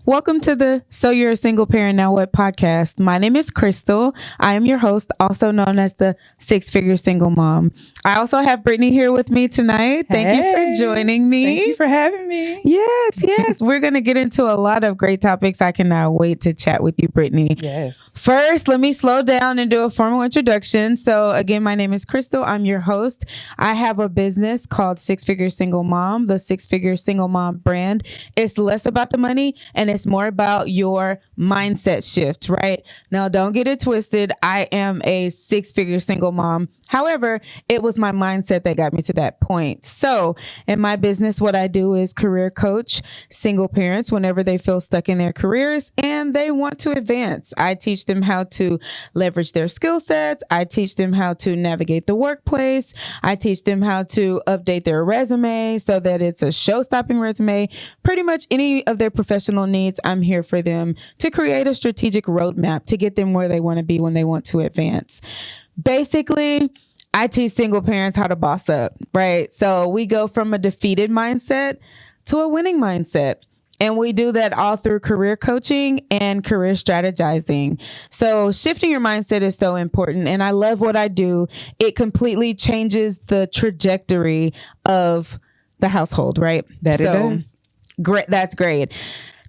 Welcome to the So You're a Single Parent Now What podcast. My name is Crystal. I am your host, also known as the Six-Figure Single Mom. I also have Brittany here with me tonight. Thank you for joining me. Thank you for having me. Yes. We're going to get into a lot of great topics. I cannot wait to chat with you, Brittany. Yes. First, let me slow down and do a formal introduction. So again, my name is Crystal. I'm your host. I have a business called Six-Figure Single Mom, the Six-Figure Single Mom brand. It's less about the money and it's more about your mindset shift, right? Now, don't get it twisted. I am a six-figure single mom. However, it was my mindset that got me to that point. So in my business, what I do is career coach single parents whenever they feel stuck in their careers and they want to advance. I teach them how to leverage their skill sets. I teach them how to navigate the workplace. I teach them how to update their resume so that it's a show-stopping resume. Pretty much any of their professional needs, I'm here for them to create a strategic roadmap to get them where they want to be when they want to advance. Basically, I teach single parents how to boss up, right? So we go from a defeated mindset to a winning mindset. And we do that all through career coaching and career strategizing. So shifting your mindset is so important. And I love what I do. It completely changes the trajectory of the household, right? It is. Great. That's great.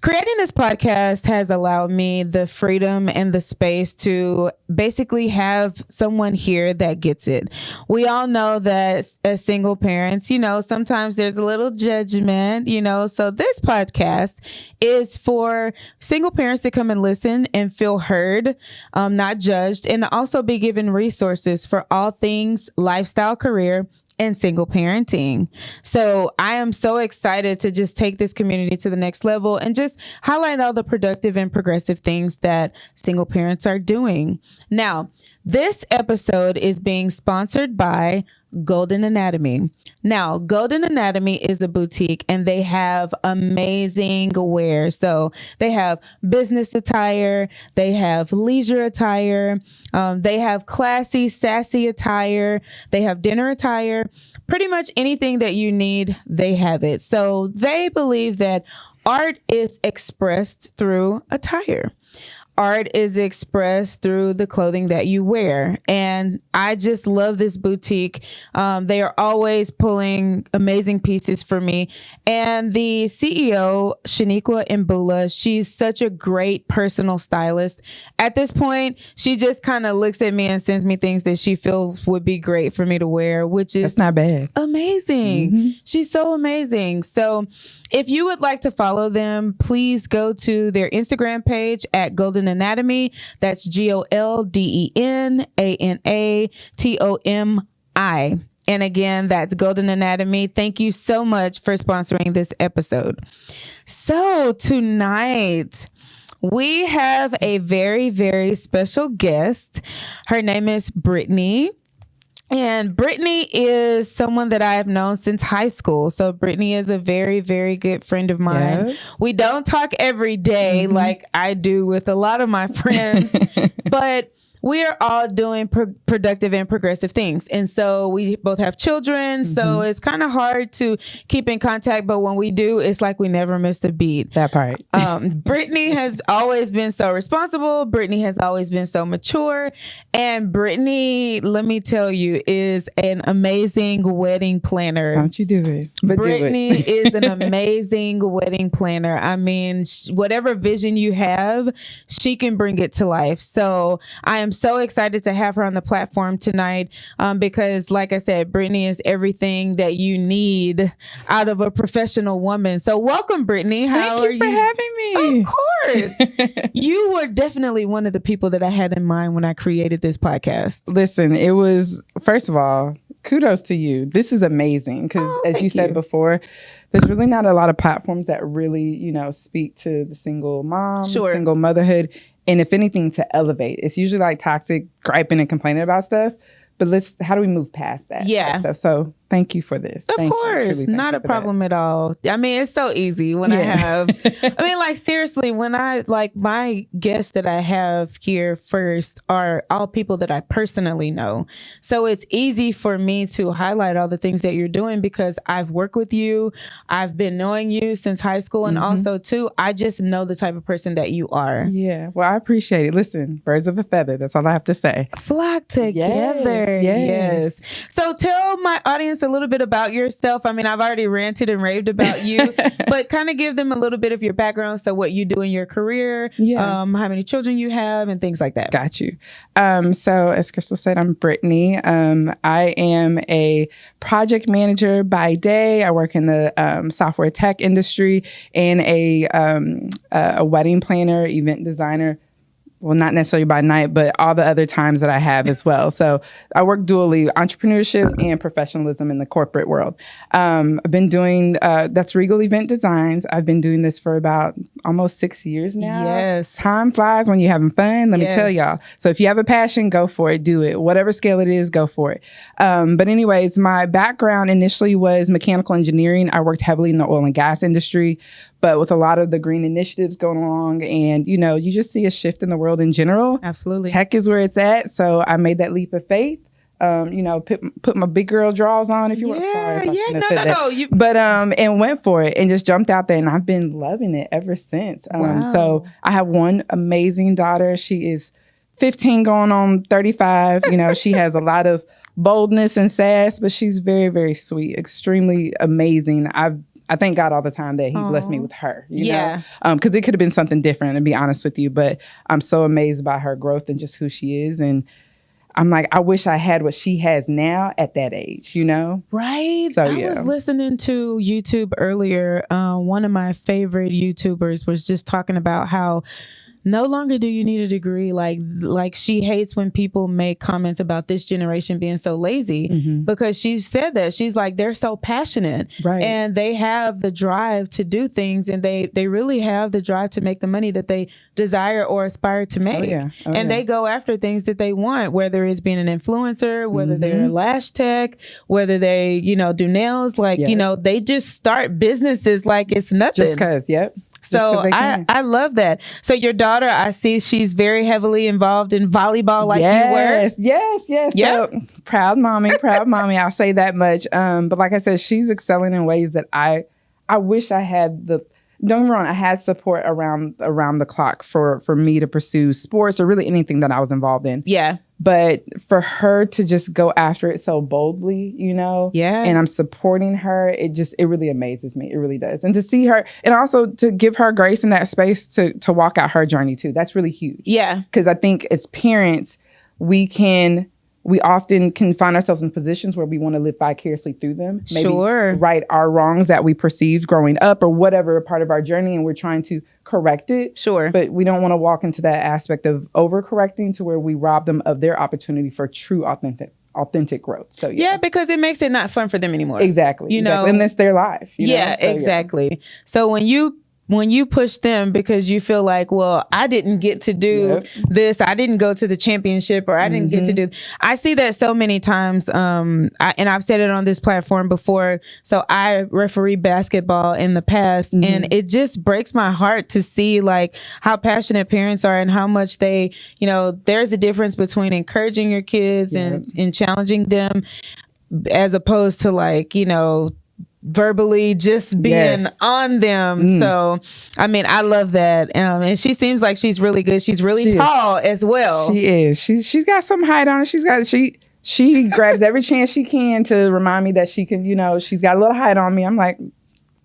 Creating this podcast has allowed me the freedom and the space to basically have someone here that gets it. We all know that as single parents, sometimes there's a little judgment, so this podcast is for single parents to come and listen and feel heard, not judged, and also be given resources for all things lifestyle, career, and single parenting. So I am so excited to just take this community to the next level and just highlight all the productive and progressive things that single parents are doing. Now, this episode is being sponsored by Golden Anatomy. Now, Golden Anatomy is a boutique and they have amazing wear. So they have business attire, they have leisure attire, they have classy, sassy attire, they have dinner attire, pretty much anything that you need, they have it. So they believe that art is expressed through attire. Art is expressed through the clothing that you wear. And I just love this boutique. They are always pulling amazing pieces for me. And the CEO, Shaniqua Mbula, she's such a great personal stylist. At this point, she just kind of looks at me and sends me things that she feels would be great for me to wear, which is That's not bad. Amazing. Mm-hmm. She's so amazing. So if you would like to follow them, please go to their Instagram page at Golden Anatomy. That's GoldenAnatomy. And again, that's Golden Anatomy. Thank you so much for sponsoring this episode. So tonight, we have a very, very special guest. Her name is Brittany. And Brittany is someone that I have known since high school. So Brittany is a very, very good friend of mine. Yeah. We don't talk every day like I do with a lot of my friends, but we are all doing productive and progressive things. And so we both have children. So it's kind of hard to keep in contact. But when we do, it's like we never missed a beat. That part. Brittany has always been so responsible. Brittany has always been so mature. And Brittany, let me tell you, is an amazing wedding planner. Don't you do it. But Brittany is an amazing wedding planner. I mean, whatever vision you have, she can bring it to life. So I am so excited to have her on the platform tonight because, like I said, Brittany is everything that you need out of a professional woman. So welcome, Brittany. Thank you for having me. Of course. You were definitely one of the people that I had in mind when I created this podcast. Listen, it was, first of all, kudos to you. This is amazing because as you said before, there's really not a lot of platforms that really, speak to the single mom, single motherhood. And if anything, to elevate. It's usually like toxic griping and complaining about stuff. But how do we move past that? Yeah. So thank you for this. Of course, not a problem at all. I mean, it's so easy when I have, I mean, like seriously, when I like my guests that I have here first are all people that I personally know. So it's easy for me to highlight all the things that you're doing because I've worked with you. I've been knowing you since high school. And also too, I just know the type of person that you are. Yeah. Well, I appreciate it. Listen, birds of a feather. That's all I have to say. Flock together. Yes. So tell my audience a little bit about yourself. I mean, I've already ranted and raved about you, but kind of give them a little bit of your background. So what you do in your career, how many children you have and things like that. Got you. So as Crystal said, I'm Brittany. I am a project manager by day. I work in the software tech industry and a wedding planner, event designer. Well, not necessarily by night, but all the other times that I have as well. So I work dually, entrepreneurship and professionalism in the corporate world. I've been doing, that's Regal Event Designs. I've been doing this for about almost 6 years now. Yes. Time flies when you're having fun, let me tell y'all. So if you have a passion, go for it, do it. Whatever scale it is, go for it. But anyways, my background initially was mechanical engineering. I worked heavily in the oil and gas industry, but with a lot of the green initiatives going along and, you know, you just see a shift in the world in general. Absolutely. Tech is where it's at. So I made that leap of faith. You know, put my big girl draws on, if you want. Sorry, no. But and went for it and just jumped out there, and I've been loving it ever since. So I have one amazing daughter. She is 15 going on 35. You know, she has a lot of boldness and sass, but she's very, very sweet, extremely amazing. I thank God all the time that he blessed me with her, you know, because it could have been something different, to be honest with you. But I'm so amazed by her growth and just who she is. And I'm like, I wish I had what she has now at that age, you know? Right. So, I was listening to YouTube earlier. One of my favorite YouTubers was just talking about how no longer do you need a degree. Like she hates when people make comments about this generation being so lazy because she said that. She's like, they're so passionate and they have the drive to do things and they really have the drive to make the money that they desire or aspire to make. And they go after things that they want, whether it's being an influencer, whether they're a lash tech, whether they, you know, do nails, you know, they just start businesses like it's nothing. Just because, So I love that. So your daughter, I see she's very heavily involved in volleyball you were. Yes. Yep. So, proud mommy. I'll say that much. But like I said, she's excelling in ways that I wish I had don't get me wrong, I had support around the clock for me to pursue sports or really anything that I was involved in. Yeah. But for her to just go after it so boldly, you know, and I'm supporting her, it really amazes me. It really does. And to see her, and also to give her grace in that space to walk out her journey too. That's really huge. Yeah. Because I think as parents, we often can find ourselves in positions where we want to live vicariously through them. Maybe right our wrongs that we perceived growing up or whatever part of our journey, and we're trying to correct it. But we don't want to walk into that aspect of overcorrecting to where we rob them of their opportunity for true, authentic growth. So because it makes it not fun for them anymore. Exactly. You know, and that's their life. You know? So, exactly. So when you push them because you feel like, well, I didn't get to do this, I didn't go to the championship, or I didn't get to do. I see that so many times, and I've said it on this platform before. So I referee basketball in the past, and it just breaks my heart to see like how passionate parents are and how much they, you know, there's a difference between encouraging your kids and challenging them, as opposed to like, you know, verbally just being on them. So I mean, I love that. And she seems like she's really good. She's really tall as well. She is. She's got some height on her. She grabs every chance she can to remind me that she can, you know, she's got a little height on me. I'm like,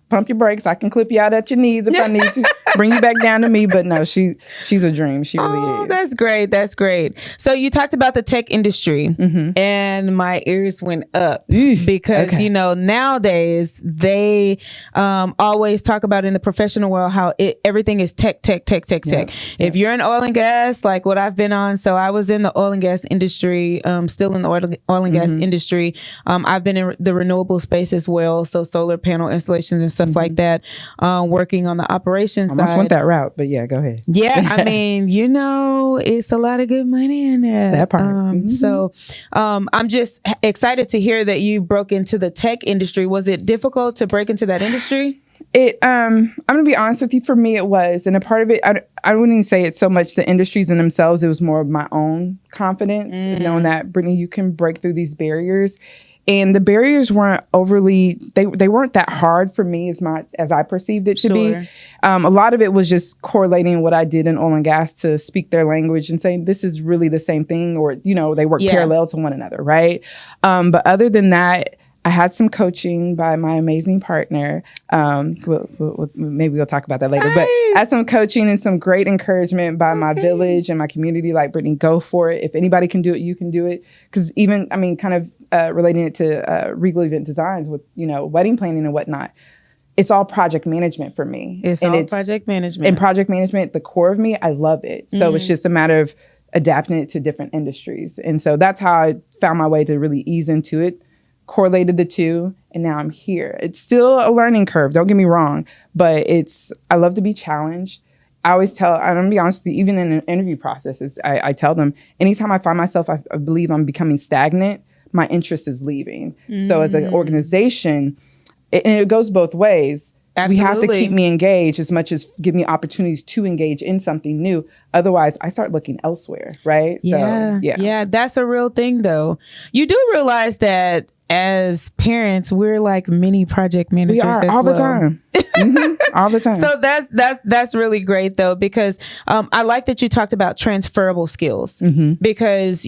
pump your brakes. I can clip you out at your knees if I need to. Bring you back down to me. But no, she's a dream. She really is. That's great. That's great. So you talked about the tech industry, and my ears went up because, you know, nowadays they always talk about in the professional world how everything is tech. If you're in oil and gas, like what I've been on, so I was in the oil and gas industry, still in the oil and gas industry. I've been in the renewable space as well. So solar panel installations and stuff like that, working on the operations side. I almost went that route, but yeah, go ahead. Yeah, I mean, it's a lot of good money in there. That part. So I'm just excited to hear that you broke into the tech industry. Was it difficult to break into that industry? I'm going to be honest with you. For me, it was. And a part of it, I wouldn't even say it's so much the industries in themselves. It was more of my own confidence, knowing that, Brittany, you can break through these barriers. And the barriers weren't overly, they weren't that hard for me as I perceived it to be. A lot of it was just correlating what I did in oil and gas to speak their language and saying, this is really the same thing, or, they work parallel to one another, right? But other than that, I had some coaching by my amazing partner. Maybe we'll talk about that later. Nice. But I had some coaching and some great encouragement by my village and my community. Like, Brittany, go for it. If anybody can do it, you can do it. Because even, kind of relating it to Regal Event Designs with, wedding planning and whatnot. It's all project management for me. It's project management. And project management, the core of me, I love it. So it's just a matter of adapting it to different industries. And so that's how I found my way to really ease into it. Correlated the two, and now I'm here. It's still a learning curve, don't get me wrong, but I love to be challenged. I'm gonna be honest with you, even in an interview process, I tell them, anytime I find myself, I believe I'm becoming stagnant, my interest is leaving. So as an organization, and it goes both ways. Absolutely. We have to keep me engaged as much as give me opportunities to engage in something new. Otherwise, I start looking elsewhere, right? Yeah. So, yeah, that's a real thing, though. You do realize that as parents, we're like mini project managers. We are all the time. All the time. So that's really great, though, because I like that you talked about transferable skills, because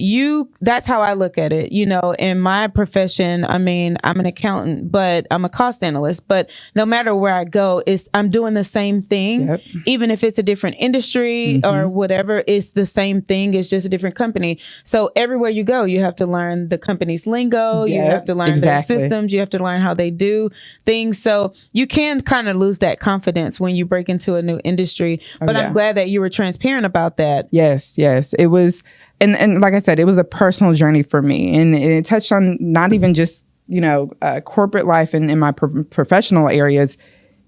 that's how I look at it. In my profession, I'm an accountant, but I'm a cost analyst. But no matter where I go, I'm doing the same thing, even if it's a different industry or whatever. It's the same thing. It's just a different company. So everywhere you go, you have to learn the company's lingo. You have to learn their systems. You have to learn how they do things. So you can kind of lose that confidence when you break into a new industry. But I'm glad that you were transparent about that. Yes. It was, and like I said, it was a personal journey for me. And it touched on not even just, corporate life and in my professional areas.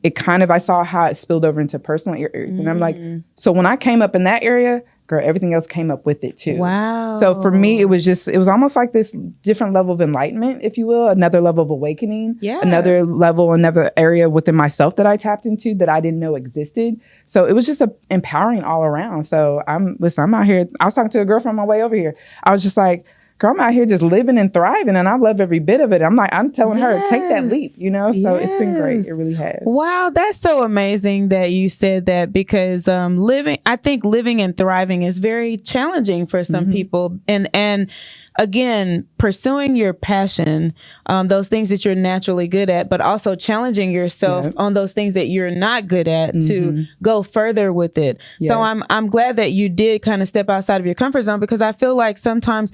It kind of, I saw how it spilled over into personal areas. And I'm like, so when I came up in that area, girl, everything else came up with it too. Wow. So for me, it was almost like this different level of enlightenment, if you will, another level of awakening, another area within myself that I tapped into that I didn't know existed. So it was just empowering all around. So I'm out here. I was talking to a girlfriend on my way over here. I was just like, girl, I'm out here just living and thriving, and I love every bit of it. I'm telling her, take that leap, so it's been great. It really has. Wow, that's so amazing that you said that, because I think living and thriving is very challenging for some people. And again, pursuing your passion, those things that you're naturally good at, but also challenging yourself on those things that you're not good at to go further with it. So I'm glad that you did kind of step outside of your comfort zone, because I feel like sometimes,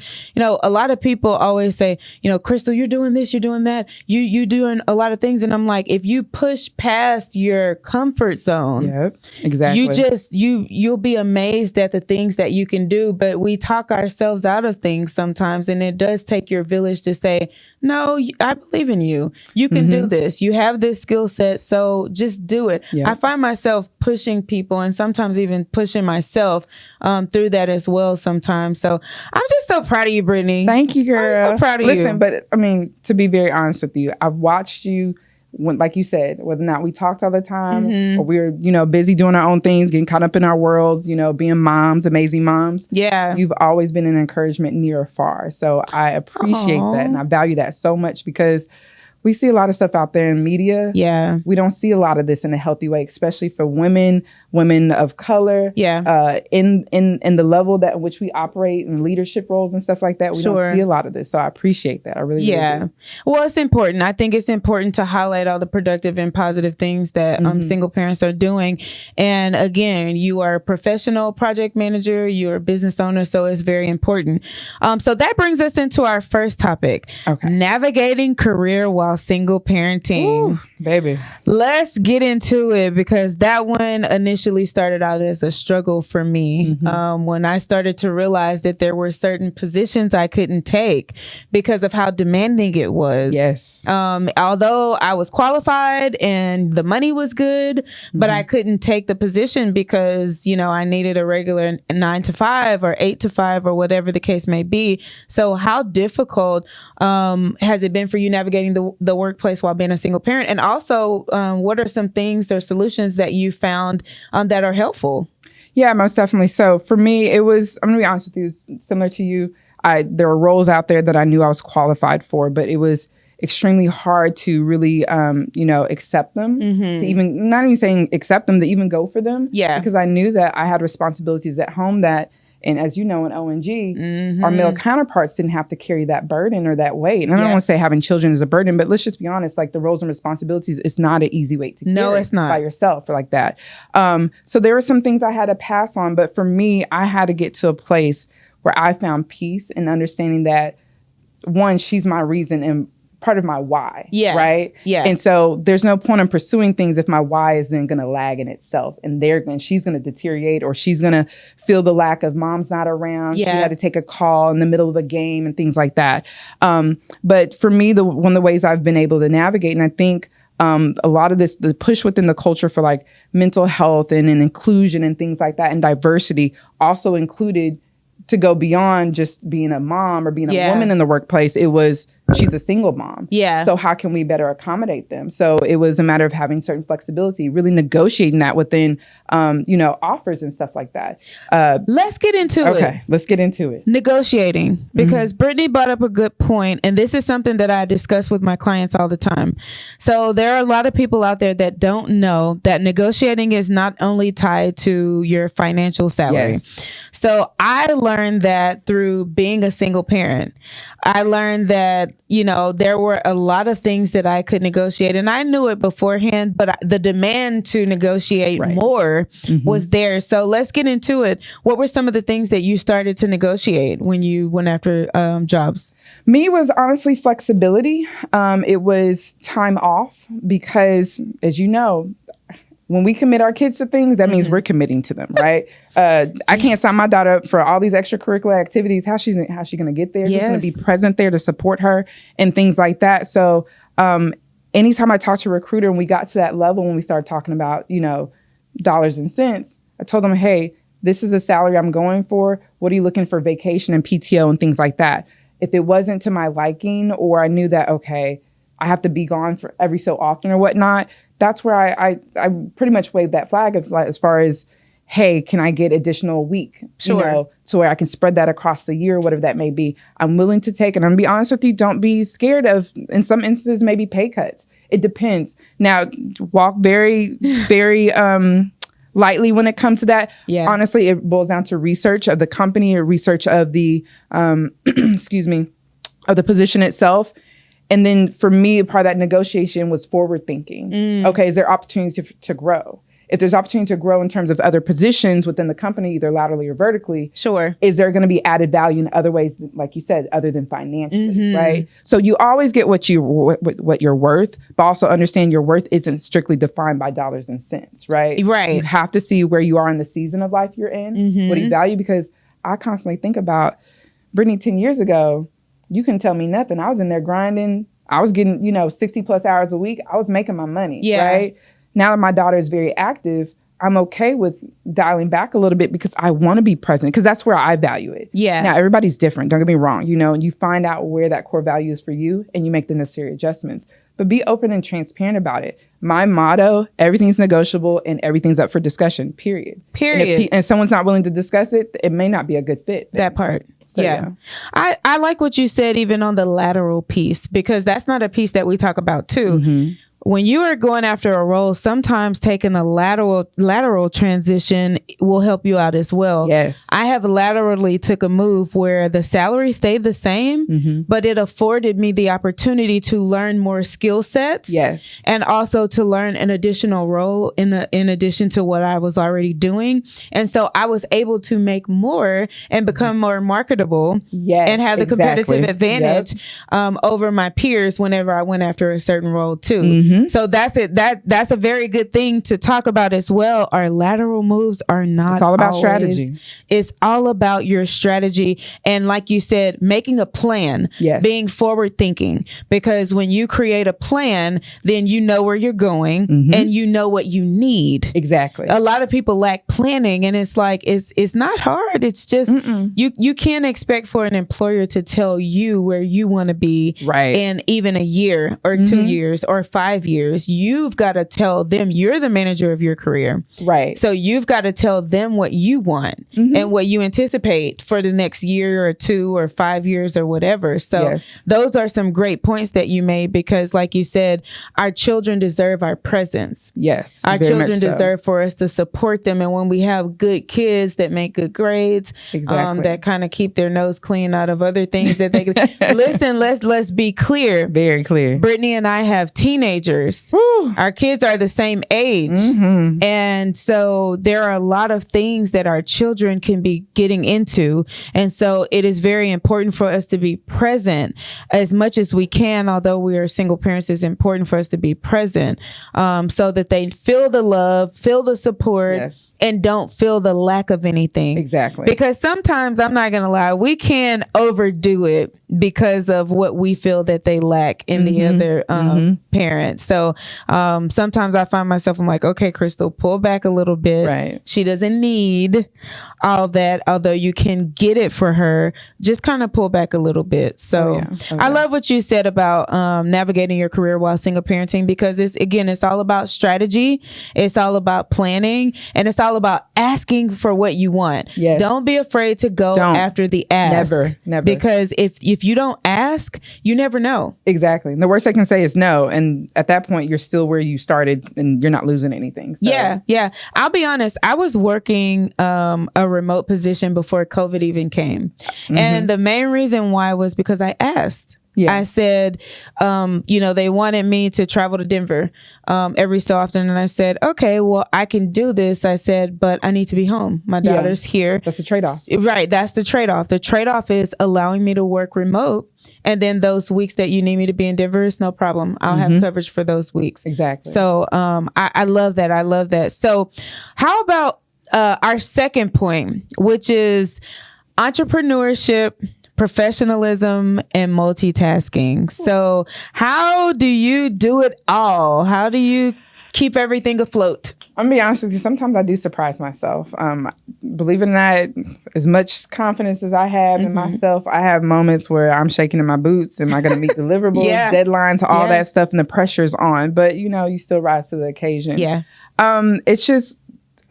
a lot of people always say, Crystal, you're doing this, you're doing that, you doing a lot of things. And I'm like, if you push past your comfort zone, exactly, you'll be amazed at the things that you can do. But we talk ourselves out of things sometimes. And it does take your village to say, no, I believe in you. You can do this. You have this skill set. So just do it. I find myself pushing people, and sometimes even pushing myself through that as well sometimes. So I'm just so proud of you, Brittany. Thank you, girl. I'm so proud of you. Listen, but to be very honest with you, I've watched you. When, like you said, whether or not we talked all the time or we were, busy doing our own things, getting caught up in our worlds, being moms, amazing moms. Yeah. You've always been an encouragement near or far. So I appreciate that. And I value that so much, because we see a lot of stuff out there in media. Yeah. We don't see a lot of this in a healthy way, especially for women of color. Yeah. In the level that in which we operate in leadership roles and stuff like that, we don't see a lot of this. So I appreciate that. I really do. Well, it's important. I think it's important to highlight all the productive and positive things that single parents are doing. And again, you are a professional project manager, you're a business owner, so it's very important. So that brings us into our first topic, navigating career while about single parenting. Ooh, baby. Let's get into it, because that one initially started out as a struggle for me. When I started to realize that there were certain positions I couldn't take because of how demanding it was. Yes. Although I was qualified and the money was good, but I couldn't take the position because, I needed a regular 9 to 5 or 8 to 5 or whatever the case may be. So how difficult has it been for you navigating the workplace while being a single parent? And also, what are some things or solutions that you found that are helpful? Yeah, most definitely. So for me, it was, I'm going to be honest with you, similar to you. There were roles out there that I knew I was qualified for, but it was extremely hard to really, accept them, to even, not even saying accept them, to even go for them. Yeah. Because I knew that I had responsibilities at home that, and as you know, in ONG, our male counterparts didn't have to carry that burden or that weight. And I don't want to say having children is a burden, but let's just be honest, like the roles and responsibilities, it's not an easy weight to carry. No, it's not. By yourself or like that. So there were some things I had to pass on, but for me, I had to get to a place where I found peace and understanding that, one, she's my reason and part of my why. Yeah. Right? Yeah. And so there's no point in pursuing things if my why is then going to lag in itself, and she's going to deteriorate, or she's going to feel the lack of mom's not around. Yeah. She had to take a call in the middle of a game and things like that. But for me, one of the ways I've been able to navigate, and I think a lot of this, the push within the culture for like mental health and inclusion and things like that and diversity also included to go beyond just being a mom or being a woman in the workplace. It was, she's a single mom. Yeah. So how can we better accommodate them? So it was a matter of having certain flexibility, really negotiating that within, offers and stuff like that. Let's get into it. Okay, let's get into it. Negotiating, because Brittany brought up a good point, and this is something that I discuss with my clients all the time. So there are a lot of people out there that don't know that negotiating is not only tied to your financial salary. Yes. So I learned that through being a single parent. I learned that, there were a lot of things that I could negotiate, and I knew it beforehand, but the demand to negotiate more was there. So let's get into it. What were some of the things that you started to negotiate when you went after jobs? Me was honestly flexibility. It was time off because, as you know, when we commit our kids to things, that means we're committing to them, right? I can't sign my daughter up for all these extracurricular activities. How's she going to get there? Who's going to be present there to support her and things like that? So anytime I talked to a recruiter and we got to that level when we started talking about, dollars and cents, I told them, hey, this is the salary I'm going for. What are you looking for vacation and PTO and things like that? If it wasn't to my liking, or I knew that, okay, I have to be gone for every so often or whatnot, that's where I pretty much waved that flag as far as, hey, can I get additional week? Sure. To where I can spread that across the year, whatever that may be. I'm willing to take, and I'm going to be honest with you, don't be scared of, in some instances, maybe pay cuts. It depends. Now, walk very, very lightly when it comes to that. Yeah. Honestly, it boils down to research of the company or research of the, of the position itself. And then for me, part of that negotiation was forward thinking. Okay, is there opportunities to grow? If there's opportunity to grow in terms of other positions within the company, either laterally or vertically, is there going to be added value in other ways, like you said, other than financially, right? So you always get what you're worth, but also understand your worth isn't strictly defined by dollars and cents, right? Right. You have to see where you are in the season of life you're in. What do you value? Because I constantly think about Brittany 10 years ago. You couldn't tell me nothing. I was in there grinding. I was getting, 60 plus hours a week. I was making my money, right? Now that my daughter is very active, I'm okay with dialing back a little bit because I want to be present, because that's where I value it. Yeah. Now, everybody's different. Don't get me wrong. And you find out where that core value is for you and you make the necessary adjustments. But be open and transparent about it. My motto, everything's negotiable and everything's up for discussion, period. And if someone's not willing to discuss it, it may not be a good fit. That part. So, yeah. I like what you said, even on the lateral piece, because that's not a piece that we talk about too. when you are going after a role, sometimes taking a lateral transition will help you out as well. Yes. I have laterally took a move where the salary stayed the same, but it afforded me the opportunity to learn more skill sets. Yes. And also to learn an additional role in addition to what I was already doing. And so I was able to make more and become more marketable and have the competitive advantage over my peers whenever I went after a certain role too. So that's it. That's a very good thing to talk about as well. Our lateral moves are not It's all about strategy. It's all about your strategy. And like you said, making a plan, being forward thinking, because when you create a plan, then you know where you're going and you know what you need. Exactly. A lot of people lack planning, and it's like, it's not hard. It's just, you can't expect for an employer to tell you where you want to be in even a year or 2 years or 5 years. You've got to tell them you're the manager of your career. Right. So you've got to tell them what you want and what you anticipate for the next year or 2 or 5 years or whatever. So those are some great points that you made, because like you said, our children deserve our presence. Yes. Our children deserve for us to support them. And when we have good kids that make good grades, that kind of keep their nose clean out of other things that they can listen, let's be clear. Very clear. Brittany and I have teenagers. Woo. Our kids are the same age. And so there are a lot of things that our children can be getting into. And so it is very important for us to be present as much as we can. Although we are single parents, it's important for us to be present so that they feel the love, feel the support, and don't feel the lack of anything. Exactly. Because sometimes, I'm not going to lie, we can overdo it because of what we feel that they lack in the other parents. So sometimes I find myself, I'm like, okay, Crystal, pull back a little bit. Right. She doesn't need all that, although you can get it for her. Just kind of pull back a little bit. So I love what you said about navigating your career while single parenting, because it's all about strategy. It's all about planning, and it's all about asking for what you want. Yes. Don't be afraid to go after the ask. Never. Because if you don't ask, you never know. Exactly. And the worst I can say is no. And at that point, you're still where you started and you're not losing anything. So. Yeah. I'll be honest. I was working a remote position before COVID even came. And the main reason why was because I asked. I said, they wanted me to travel to Denver every so often. And I said, okay, well, I can do this. I said, but I need to be home. My daughter's here. That's the trade-off. Right. That's the trade-off. The trade-off is allowing me to work remote. And then those weeks that you need me to be in Denver, is no problem. I'll have coverage for those weeks. Exactly. So I love that. I love that. So how about our second point, which is entrepreneurship, professionalism, and multitasking. So how do you do it all? How do you keep everything afloat? I'm gonna be honest with you. Sometimes I do surprise myself. Believe it or not, as much confidence as I have in myself, I have moments where I'm shaking in my boots. Am I going to meet deliverables, deadlines, all that stuff, and the pressure's on. But you still rise to the occasion. Yeah. It's just,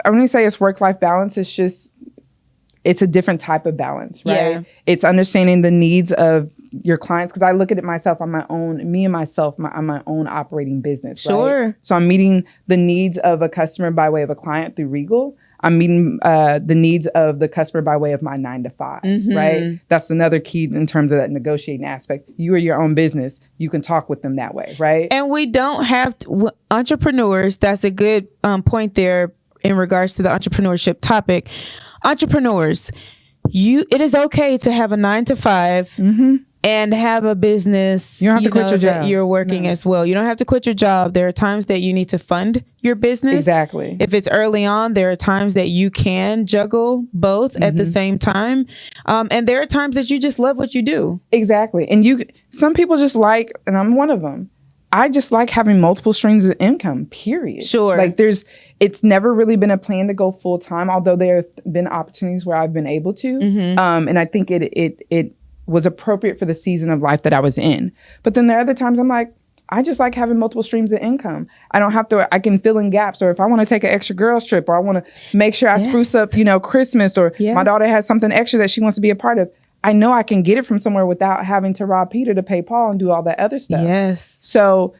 I wouldn't say it's work-life balance. It's just, it's a different type of balance, right? Yeah. It's understanding the needs of your clients, because I look at it myself on my own, on my own operating business. Sure. Right? So I'm meeting the needs of a customer by way of a client through Regal. I'm meeting the needs of the customer by way of my 9 to 5, right? That's another key in terms of that negotiating aspect. You are your own business. You can talk with them that way, right? And we don't have entrepreneurs. That's a good point there in regards to the entrepreneurship topic. Entrepreneurs, it is okay to have a 9 to 5 and have a business. You don't have to quit your job. That you're working as well. You don't have to quit your job. There are times that you need to fund your business. Exactly. If it's early on, there are times that you can juggle both at the same time. And there are times that you just love what you do. Exactly. And some people just like, and I'm one of them, I just like having multiple streams of income, period. Sure. Like it's never really been a plan to go full time, although there have been opportunities where I've been able to. And I think it was appropriate for the season of life that I was in. But then there are other times I'm like, I just like having multiple streams of income. I can fill in gaps, or if I want to take an extra girls trip, or I want to make sure I spruce up, Christmas, or my daughter has something extra that she wants to be a part of. I know I can get it from somewhere without having to rob Peter to pay Paul and do all that other stuff. Yes. So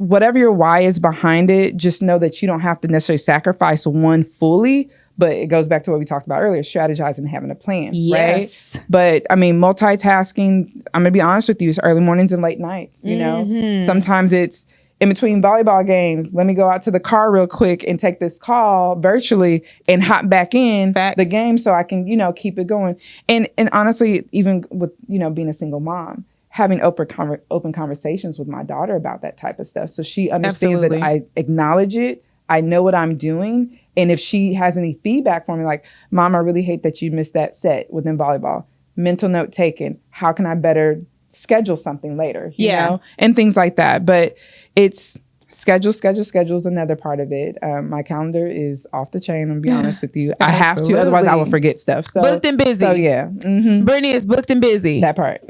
whatever your why is behind it, just know that you don't have to necessarily sacrifice one fully. But it goes back to what we talked about earlier, strategizing and having a plan, yes. right? But I mean, multitasking, I'm going to be honest with you, it's early mornings and late nights, you know? Sometimes it's in between volleyball games, let me go out to the car real quick and take this call virtually and hop back in the game so I can, you know, keep it going. And honestly, even with, you know, being a single mom, having open conversations with my daughter about that type of stuff. So she understands that I acknowledge it. I know what I'm doing. And if she has any feedback for me, like, Mom, I really hate that you missed that set within volleyball. Mental note taken. How can I better schedule something later? You know? And things like that. But it's schedule is another part of it. My calendar is off the chain. I'm going to be honest with you. I have to, otherwise I will forget stuff. So, booked and busy. So yeah. Brittany is booked and busy. That part.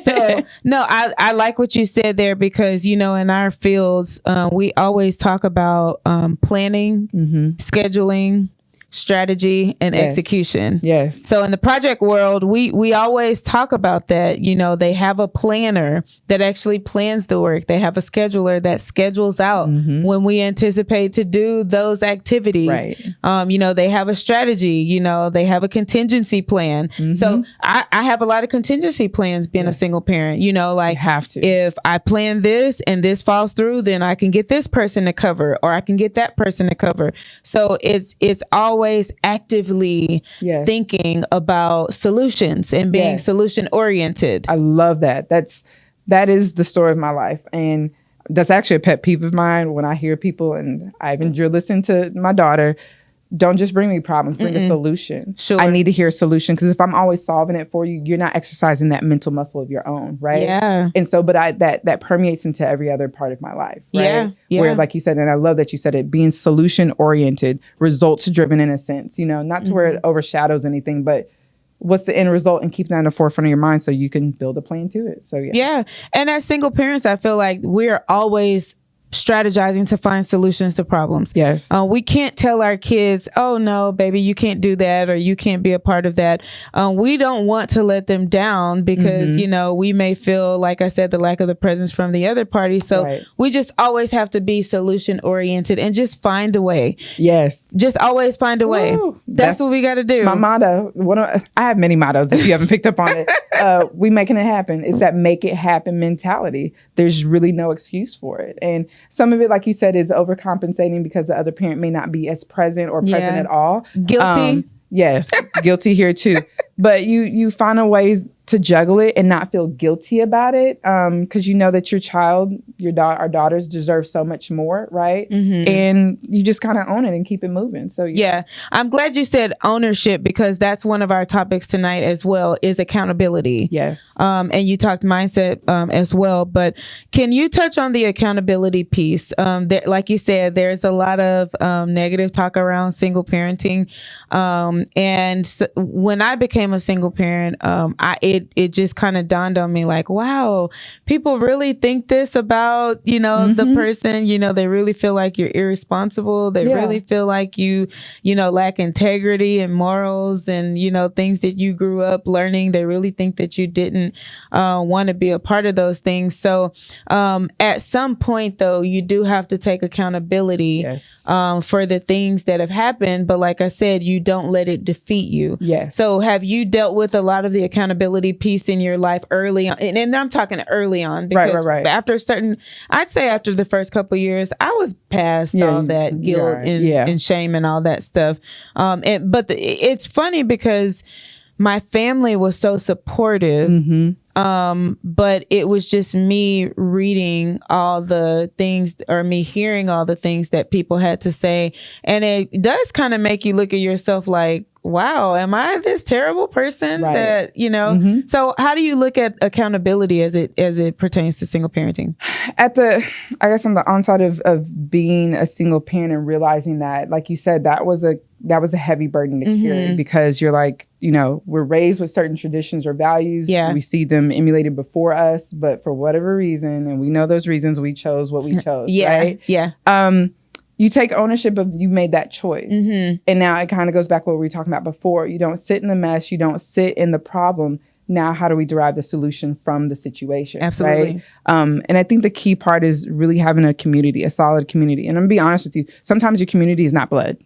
So no, I like what you said there, because, you know, in our fields, we always talk about planning, scheduling, strategy, and execution. Yes. So in the project world, we always talk about that. You know, they have a planner that actually plans the work. They have a scheduler that schedules out when we anticipate to do those activities. Right. You know, they have a strategy. You know, they have a contingency plan. So I have a lot of contingency plans being a single parent. You know, like, you have to. If I plan this and this falls through, then I can get this person to cover, or I can get that person to cover. So it's always actively thinking about solutions and being solution oriented. I love that. That is the story of my life. And that's actually a pet peeve of mine when I hear people, and I even listen to my daughter, don't just bring me problems, bring a solution. Sure. I need to hear a solution, because if I'm always solving it for you, you're not exercising that mental muscle of your own, right? Yeah. And so, but that permeates into every other part of my life, right? Yeah. Where, like you said, and I love that you said it, being solution oriented, results driven in a sense, you know, not to where it overshadows anything, but what's the end result, and keep that in the forefront of your mind so you can build a plan to it. So yeah. And as single parents, I feel like we're always strategizing to find solutions to problems. Yes. We can't tell our kids, oh no, baby, you can't do that, or you can't be a part of that. We don't want to let them down, because, you know, we may feel, like I said, the lack of the presence from the other party. So we just always have to be solution oriented and just find a way. Yes. Just always find a way. That's what we got to do. My motto, I have many mottos if you haven't picked up on it. We making it happen. It's that make it happen mentality. There's really no excuse for it. And some of it, like you said, is overcompensating because the other parent may not be as present or present at all. Guilty. Yes, guilty here too. But you find a ways to juggle it and not feel guilty about it, because you know that your child, our daughters deserve so much more, right? And you just kind of own it and keep it moving. So yeah, I'm glad you said ownership, because that's one of our topics tonight as well, is accountability. Yes. And you talked mindset as well, but can you touch on the accountability piece? Like you said, there's a lot of negative talk around single parenting, and so when I became a single parent, it just kind of dawned on me, like, wow, people really think this about, you know, the person, you know, they really feel like you're irresponsible. They really feel like you know, lack integrity and morals and, you know, things that you grew up learning. They really think that you didn't want to be a part of those things. So at some point, though, you do have to take accountability for the things that have happened. But like I said, you don't let it defeat you. Yes. So have you dealt with a lot of the accountability piece in your life early on? And I'm talking early on, because after I'd say after the first couple of years, I was past all that guilt and shame and all that stuff. But it's funny because my family was so supportive. But it was just me reading all the things, or me hearing all the things that people had to say. And it does kind of make you look at yourself like, wow, am I this terrible person that, you know? So how do you look at accountability as it pertains to single parenting? I guess on the onside of being a single parent and realizing that, like you said, that was a heavy burden to carry, because you're like, you know, we're raised with certain traditions or values. We see them emulated before us, but for whatever reason, and we know those reasons, we chose what we chose. Right? You take ownership of, you made that choice. And now it kind of goes back to what we were talking about before. You don't sit in the mess. You don't sit in the problem. Now, how do we derive the solution from the situation? Absolutely. Right? And I think the key part is really having a community, a solid community. And I'm going to be honest with you. Sometimes your community is not blood.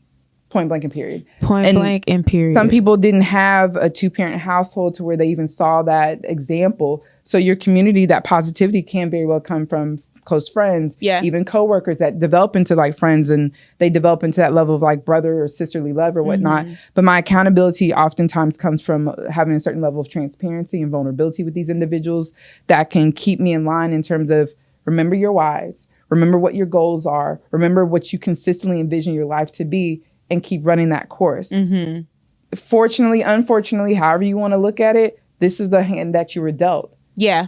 Point blank and period. Point blank and period. Some people didn't have a 2-parent household to where they even saw that example. So your community, that positivity can very well come from close friends, even coworkers that develop into like friends, and they develop into that level of like brother or sisterly love or whatnot. But my accountability oftentimes comes from having a certain level of transparency and vulnerability with these individuals that can keep me in line in terms of remember your whys, remember what your goals are, remember what you consistently envision your life to be, and keep running that course. Fortunately, unfortunately, however you want to look at it, this is the hand that you were dealt.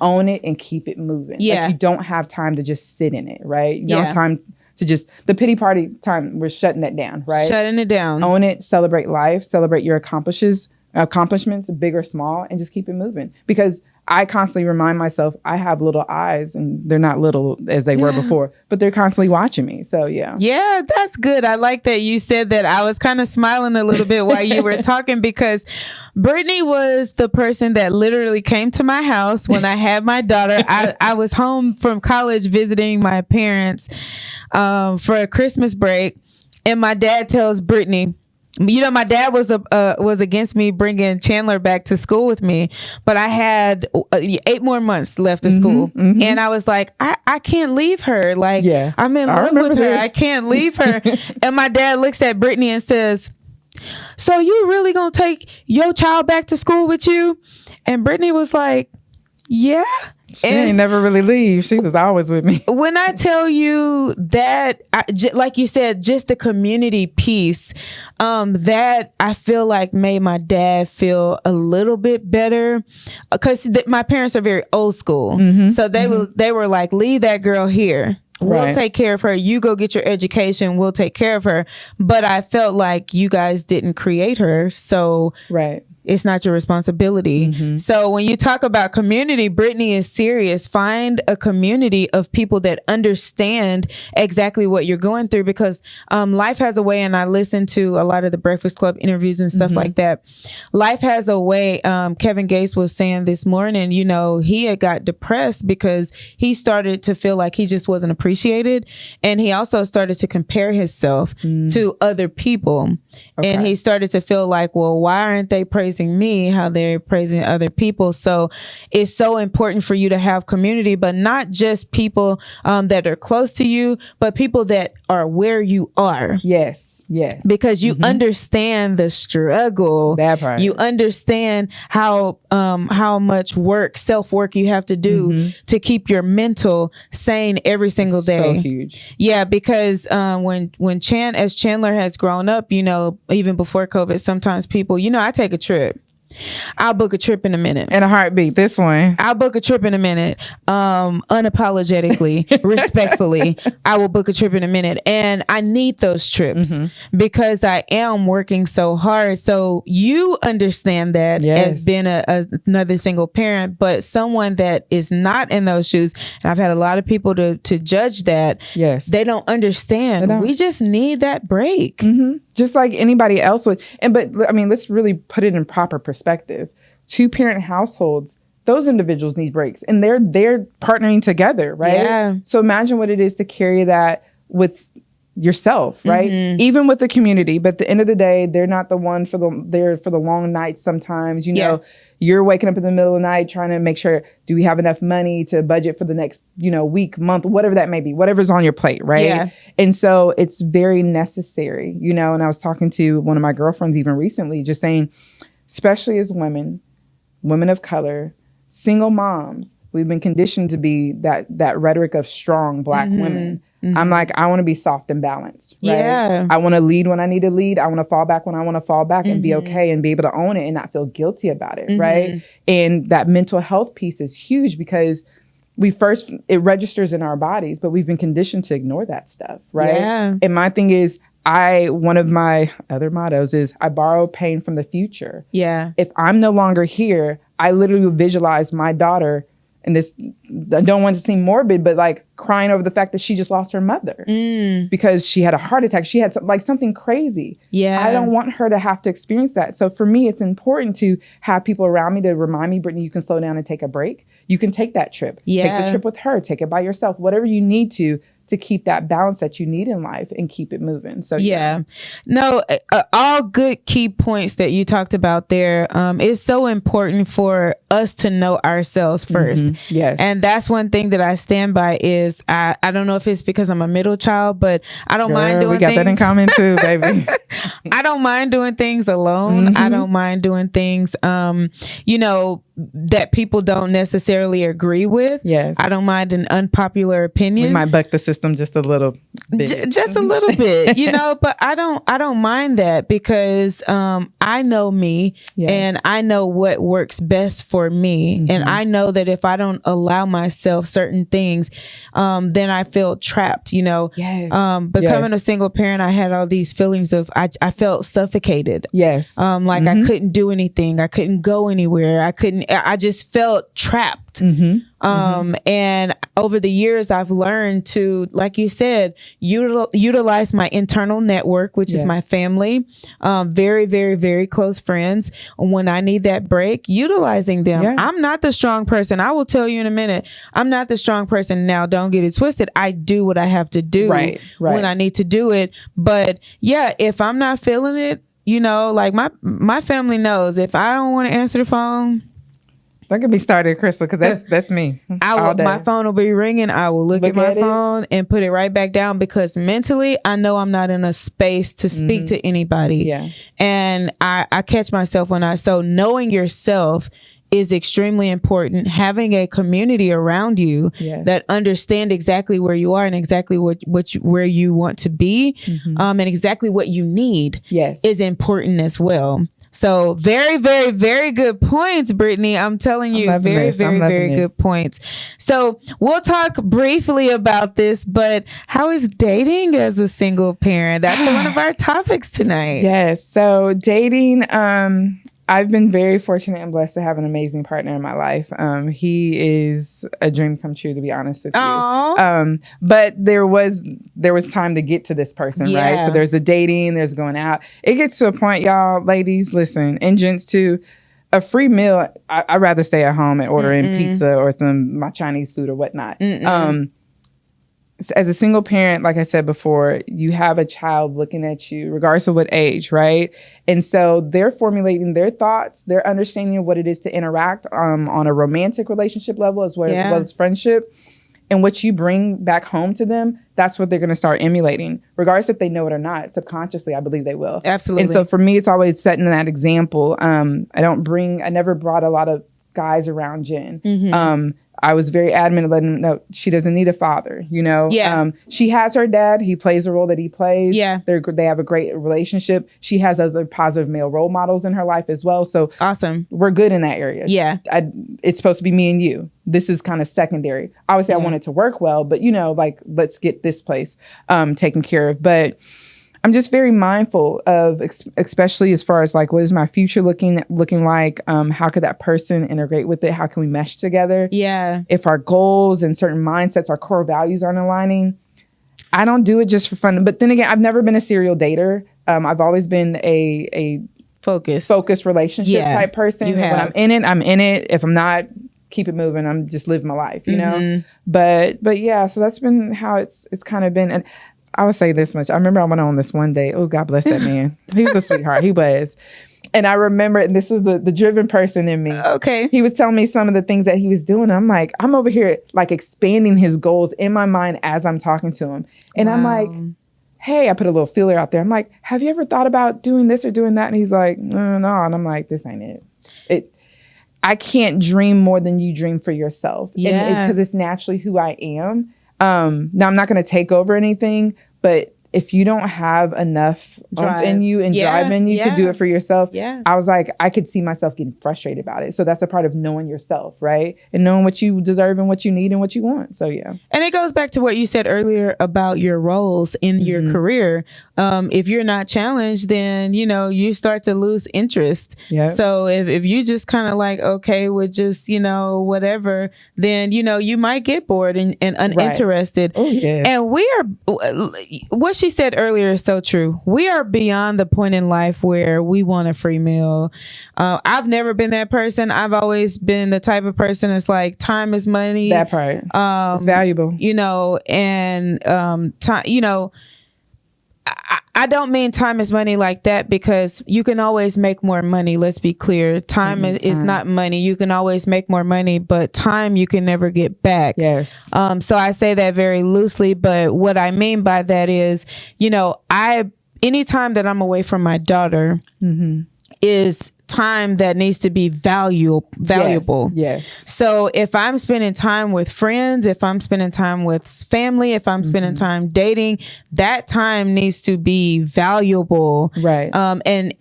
Own it and keep it moving. Like, you don't have time to just sit in it, right? You don't have time to just, the pity party time, we're shutting that down, right? Shutting it down. Own it, celebrate life, celebrate your accomplishments, big or small, and just keep it moving. Because I constantly remind myself I have little eyes, and they're not little as they were before, but they're constantly watching me. So yeah, that's good. I like that you said that. I was kind of smiling a little bit while you were talking, because Brittany was the person that literally came to my house when I had my daughter. I was home from college visiting my parents for a Christmas break, and my dad tells Brittany, you know, my dad was against me bringing Chandler back to school with me, but I had 8 more months left of school. And I was like, I can't leave her. Like, I'm in love with her. I can't leave her. And my dad looks at Brittany and says, so you really gonna take your child back to school with you? And Brittany was like, yeah. She ain't never really leave. She was always with me. When I tell you that, like you said, just the community piece, that I feel like made my dad feel a little bit better, because my parents are very old school. So they were like, leave that girl here. We'll take care of her. You go get your education. We'll take care of her. But I felt like you guys didn't create her. So it's not your responsibility. So when you talk about community, Brittany is serious. Find a community of people that understand exactly what you're going through, because life has a way, and I listen to a lot of the Breakfast Club interviews and stuff like that. Life has a way. Kevin Gates was saying this morning, you know, he had got depressed because he started to feel like he just wasn't appreciated. And he also started to compare himself to other people. And he started to feel like, well, why aren't they praising me how they're praising other people? So it's so important for you to have community, but not just people that are close to you, but people that are where you are. Yes. Because you understand the struggle. That part. You understand how much self-work you have to do to keep your mental sane every single day. So huge. Yeah, because when Chandler has grown up, you know, even before COVID, sometimes people, you know, I take a trip. I'll book a trip in a minute. In a heartbeat, this one. I'll book a trip in a minute. Unapologetically, respectfully, I will book a trip in a minute. And I need those trips because I am working so hard. So you understand that as being another single parent, but someone that is not in those shoes. And I've had a lot of people to judge that. They don't understand. We just need that break. Just like anybody else would. But I mean, let's really put it in proper perspective. 2-parent households, those individuals need breaks, and they're partnering together, right? So imagine what it is to carry that with yourself, right? Even with the community. But at the end of the day, they're not the one there for the long nights sometimes. You know, you're waking up in the middle of the night trying to make sure, do we have enough money to budget for the next, week, month, whatever that may be, whatever's on your plate, right? And so it's very necessary, and I was talking to one of my girlfriends even recently, just saying, especially as women of color, single moms, we've been conditioned to be that rhetoric of strong Black women. I'm like, I want to be soft and balanced, right? I want to lead when I need to lead. I want to fall back when I want to fall back and be okay and be able to own it and not feel guilty about it, right? And that mental health piece is huge because it registers in our bodies, but we've been conditioned to ignore that stuff, right? And my thing is, one of my other mottos is I borrow pain from the future. If I'm no longer here, I literally visualize my daughter and this, I don't want to seem morbid, but like crying over the fact that she just lost her mother because she had a heart attack. She had something crazy. Yeah. I don't want her to have to experience that. So for me, it's important to have people around me to remind me, Brittany, you can slow down and take a break. You can take that trip. Yeah. Take the trip with her. Take it by yourself. Whatever you need to keep that balance that you need in life and keep it moving. So no, all good key points that you talked about there. It's so important for us to know ourselves first. Yes. And that's one thing that I stand by is I don't know if it's because I'm a middle child, but I don't mind doing things. We got that in common too, baby. I don't mind doing things alone. I don't mind doing things, that people don't necessarily agree with. Yes. I don't mind an unpopular opinion. We might buck the system just a little bit. Just a little bit, but I don't mind that because I know me and I know what works best for me. And I know that if I don't allow myself certain things, then I feel trapped, Becoming a single parent, I had all these feelings of I felt suffocated. Yes. I couldn't do anything. I couldn't go anywhere. I just felt trapped. And over the years, I've learned to, like you said, utilize my internal network, which is my family, very, very, very close friends. When I need that break, utilizing them. Yeah. I'm not the strong person. I will tell you in a minute. I'm not the strong person. Now, don't get it twisted. I do what I have to do when I need to do it. But yeah, if I'm not feeling it, my family knows if I don't want to answer the phone. Don't get me started, Crystal, because that's me. My phone will be ringing. I will look at my phone and put it right back down because mentally, I know I'm not in a space to speak to anybody. Yeah. And I catch myself so knowing yourself is extremely important. Having a community around you that understand exactly where you are and exactly where you want to be, and exactly what you need is important as well. So very, very, very good points, Brittany. I'm telling you, very, very, very good points. So we'll talk briefly about this, but how is dating as a single parent? That's one of our topics tonight. Yes. So dating, I've been very fortunate and blessed to have an amazing partner in my life. He is a dream come true, to be honest with you. But there was time to get to this person, right? So there's the dating, there's going out. It gets to a point, y'all, ladies, listen, and gents too, a free meal, I'd rather stay at home and order in pizza or my Chinese food or whatnot. As a single parent, like I said before, you have a child looking at you, regardless of what age, right? And so they're formulating their thoughts, their understanding of what it is to interact on a romantic relationship level as well as friendship. And what you bring back home to them, that's what they're going to start emulating, regardless if they know it or not. Subconsciously, I believe they will. Absolutely. And so for me, it's always setting that example. I never brought a lot of guys around Jen. I was very adamant of letting them know she doesn't need a father, she has her dad. He plays the role that he plays. Yeah. They have a great relationship. She has other positive male role models in her life as well. So awesome. We're good in that area. Yeah. It's supposed to be me and you. This is kind of secondary. Obviously, I want it to work well, but let's get this place taken care of. But I'm just very mindful of, especially as far as what is my future looking like? How could that person integrate with it? How can we mesh together? Yeah. If our goals and certain mindsets, our core values aren't aligning, I don't do it just for fun. But then again, I've never been a serial dater. I've always been a focused relationship type person. When I'm in it, I'm in it. If I'm not, keep it moving. I'm just living my life, you know? But yeah, so that's been how it's kind of been. And I would say this much. I remember I went on this one day. Oh, God bless that man. He was a sweetheart. He was. And I remember, and this is the driven person in me. Okay. He was telling me some of the things that he was doing. I'm like, I'm over here expanding his goals in my mind as I'm talking to him. And I'm like, hey, I put a little feeler out there. I'm like, have you ever thought about doing this or doing that? And he's like, no. And I'm like, this ain't it. I can't dream more than you dream for yourself. Yeah. Because it's naturally who I am. Now, I'm not going to take over anything, but if you don't have enough drive in you and drive in you to do it for yourself, I was like, I could see myself getting frustrated about it. So that's a part of knowing yourself, right? And knowing what you deserve and what you need and what you want. So yeah. And it goes back to what you said earlier about your roles in your career. If you're not challenged, then, you know, you start to lose interest. So if you just kind of like, okay, with just, you know, whatever, then, you know, you might get bored and uninterested. And we are, what she said earlier is so true. We are beyond the point in life where we want a free meal. I've never been that person. I've always been the type of person that's like, time is money. That part. It's valuable. You know, and time, you know, I don't mean time is money like that, because you can always make more money. Let's be clear. Time is not money. You can always make more money, but time you can never get back. So I say that very loosely, but what I mean by that is, you know, anytime that I'm away from my daughter is time that needs to be valuable. So if I'm spending time with friends, if I'm spending time with family, if I'm spending time dating, that time needs to be valuable. And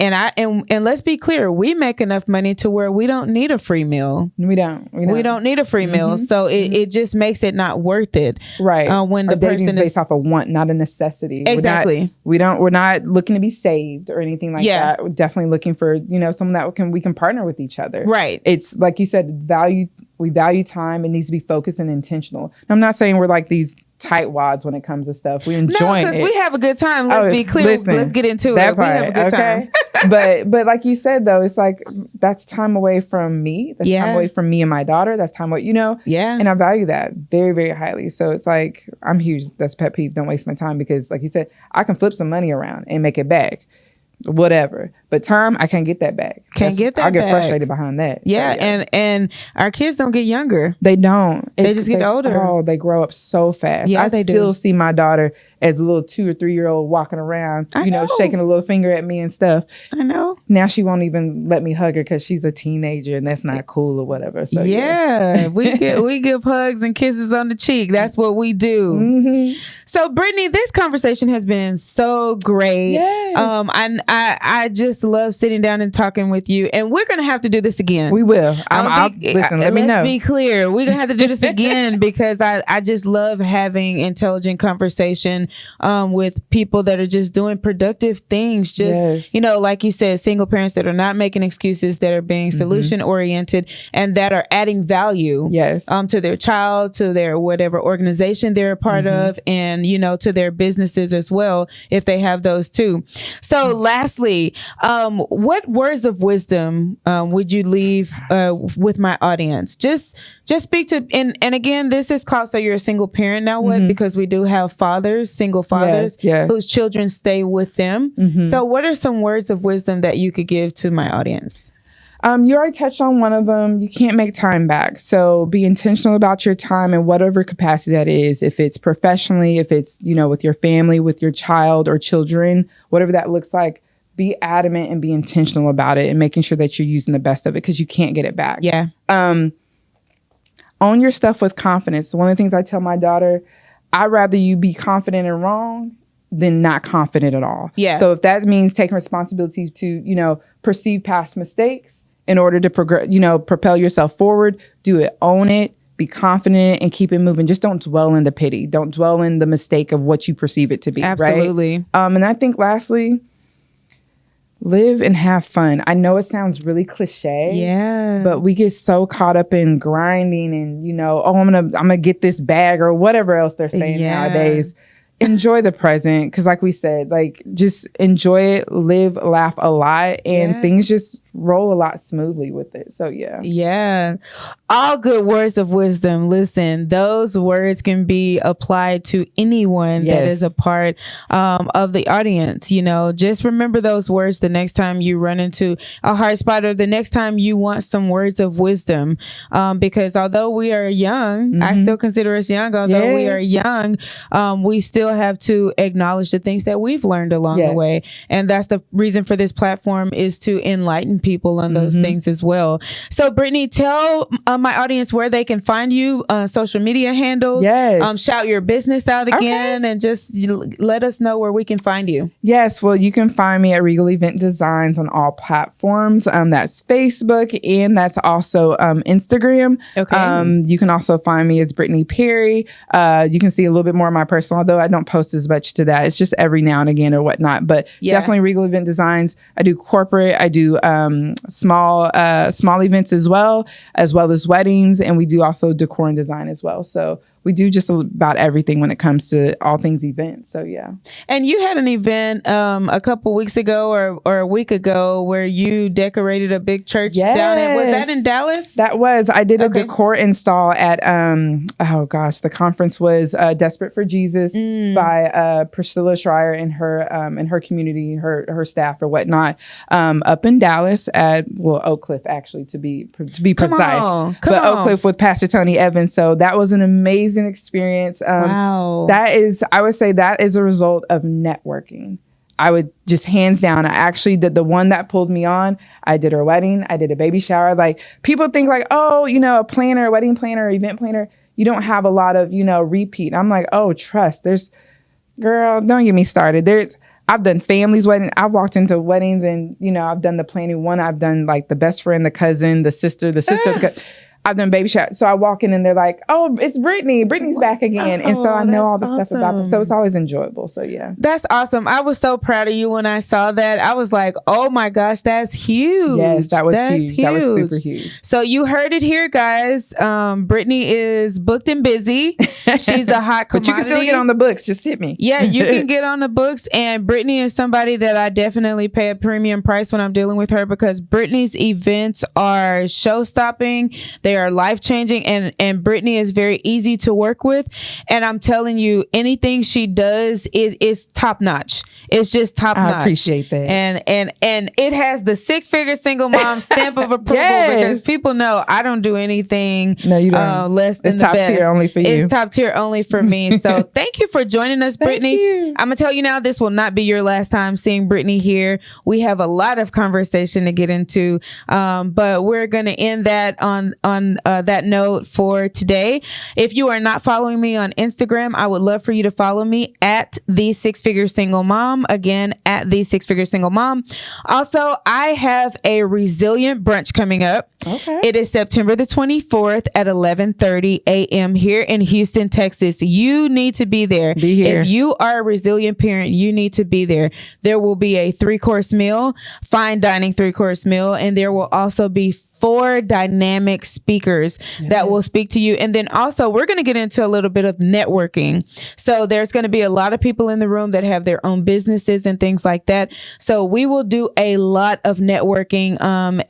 let's be clear, we make enough money to where we don't need a free meal. We don't need a free meal. So it just makes it not worth it. When the person is based off of want, not a necessity. We're not looking to be saved or anything like that. We're definitely looking for, you know, someone that we can partner with each other. It's like you said, we value time. It needs to be focused and intentional. I'm not saying we're like these tightwads when it comes to stuff. We enjoy it. We have a good time. Let's be clear. Let's get into that it. Part, we have a good time. but like you said though, it's like that's time away from me. That's time away from me and my daughter. That's time away, you know? And I value that very, very highly. So it's like, I'm huge. That's pet peeve. Don't waste my time, because like you said, I can flip some money around and make it back. Whatever, but time I can't get that back. I get frustrated behind that. And our kids don't get younger. They don't. They just get older. Oh, they grow up so fast. I still see my daughter as a little 2 or 3 year old walking around, you know, shaking a little finger at me and stuff. I know. Now she won't even let me hug her because she's a teenager and that's not cool or whatever. So we give hugs and kisses on the cheek. That's what we do. So Brittany, this conversation has been so great. I just love sitting down and talking with you, and we're gonna have to do this again. We will. Listen, let me know. Let's be clear. We're gonna have to do this again because I just love having intelligent conversation with people that are just doing productive things. Just, you know, like you said, single parents that are not making excuses, that are being solution oriented, and that are adding value to their child, to their whatever organization they're a part of, and, you know, to their businesses as well, if they have those too. So lastly, what words of wisdom would you leave with my audience? Just speak to, and again, this is called, so you're a single parent now, because we do have single fathers whose children stay with them. So what are some words of wisdom that you could give to my audience? You already touched on one of them. You can't make time back. So be intentional about your time in whatever capacity that is. If it's professionally, if it's, you know, with your family, with your child or children, whatever that looks like, be adamant and be intentional about it and making sure that you're using the best of it, because you can't get it back. Own your stuff with confidence. One of the things I tell my daughter, I'd rather you be confident and wrong than not confident at all. So if that means taking responsibility to, you know, perceive past mistakes in order to progress, you know, propel yourself forward, do it, own it, be confident, and keep it moving. Just don't dwell in the pity. Don't dwell in the mistake of what you perceive it to be. Absolutely. Right? And I think lastly, live and have fun. I know it sounds really cliche, but we get so caught up in grinding and, you know, oh, I'm gonna get this bag or whatever else they're saying nowadays. Enjoy the present, because like we said, like, just enjoy it, live, laugh a lot, and things just roll a lot smoothly with it. So all good words of wisdom. Listen, those words can be applied to anyone that is a part of the audience. You know, just remember those words the next time you run into a hard spot, or the next time you want some words of wisdom, because although we are young, I still consider us young, although we are young, we still have to acknowledge the things that we've learned along the way. And that's the reason for this platform, is to enlighten people on those things as well. So Brittany, tell my audience where they can find you, social media handles. Yes. Shout your business out again, and just let us know where we can find you. Yes. Well, you can find me at Regal Event Designs on all platforms. That's Facebook, and that's also Instagram. Okay. You can also find me as Brittany Perry. You can see a little bit more of my personal, although I don't post as much to that. It's just every now and again or whatnot. But definitely Regal Event Designs. I do corporate. I do small events as well as weddings, and we do also decor and design as well. So we do just about everything when it comes to all things events. So yeah. And you had an event a couple weeks ago or a week ago where you decorated a big church down in, was that in Dallas? That was. I did a decor install at the conference was Desperate for Jesus by Priscilla Schreier and her community, her staff or whatnot, up in Dallas at Oak Cliff, actually, to be precise. Oak Cliff with Pastor Tony Evans. So that was an amazing experience. Wow. I would say that is a result of networking. I would just hands down. I actually did the one that pulled me on. I did her wedding. I did a baby shower. Like, people think like, oh, a planner, a wedding planner, event planner, you don't have a lot of, repeat. I'm like, oh, trust. Girl, don't get me started. I've done families' weddings. I've walked into weddings and, I've done the planning one. I've done like the best friend, the cousin, the sister. I've done baby shower. So I walk in and they're like, oh, it's Brittany. Brittany's back again. And so I know all the stuff about them. So it's always enjoyable. So yeah. That's awesome. I was so proud of you when I saw that. I was like, oh my gosh, that's huge. Yes, that's huge. That was super huge. So you heard it here, guys. Brittany is booked and busy. She's a hot commodity. But you can still get on the books. Just hit me. Yeah, you can get on the books. And Brittany is somebody that I definitely pay a premium price when I'm dealing with her, because Brittany's events are show-stopping. They are life-changing, and Brittany is very easy to work with. And I'm telling you, anything she does is top-notch. It's just top-notch. I appreciate that. And it has the six-figure single mom stamp of approval, because people know I don't do anything less than the best. It's top tier only for you. It's top tier only for me. So thank you for joining us, Brittany. I'm going to tell you now, this will not be your last time seeing Brittany here. We have a lot of conversation to get into, but we're going to end that on that note for today. If you are not following me on Instagram, I would love for you to follow me at the Six Figure Single Mom. Again, at the Six Figure Single Mom. Also, I have a resilient brunch coming up. Okay. It is September the 24th at 11:30 a.m. here in Houston, Texas. You need to be there. Be here. If you are a resilient parent, you need to be there. There will be a 3-course meal, fine dining 3-course meal, and there will also be 4 dynamic speakers that will speak to you. And then also, we're going to get into a little bit of networking. So there's going to be a lot of people in the room that have their own businesses and things like that. So we will do a lot of networking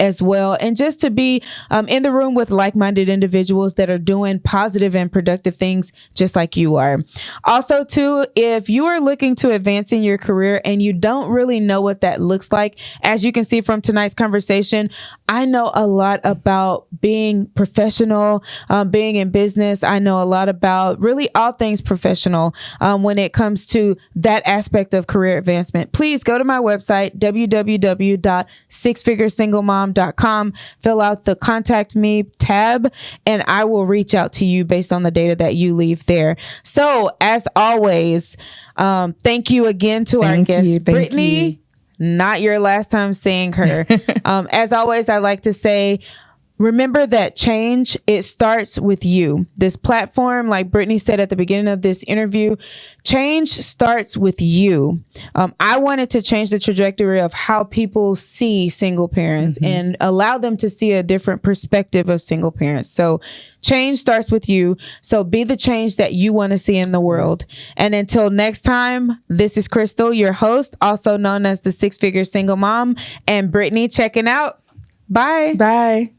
as well. And just to be in the room with like-minded individuals that are doing positive and productive things just like you are. Also, too, if you are looking to advance in your career and you don't really know what that looks like, as you can see from tonight's conversation, I know a lot about being professional, being in business. I know a lot about really all things professional when it comes to that aspect of career advancement. Please go to my website, www.sixfiguresinglemom.com, fill out the contact me tab, and I will reach out to you based on the data that you leave there. So as always, thank you again to our guest, Brittany. Not your last time seeing her. As always, I like to say, remember that change, it starts with you. This platform, like Brittany said at the beginning of this interview, change starts with you. I wanted to change the trajectory of how people see single parents and allow them to see a different perspective of single parents. So change starts with you. So be the change that you want to see in the world. And until next time, this is Crystal, your host, also known as the Six Figure Single Mom, and Brittany checking out. Bye. Bye.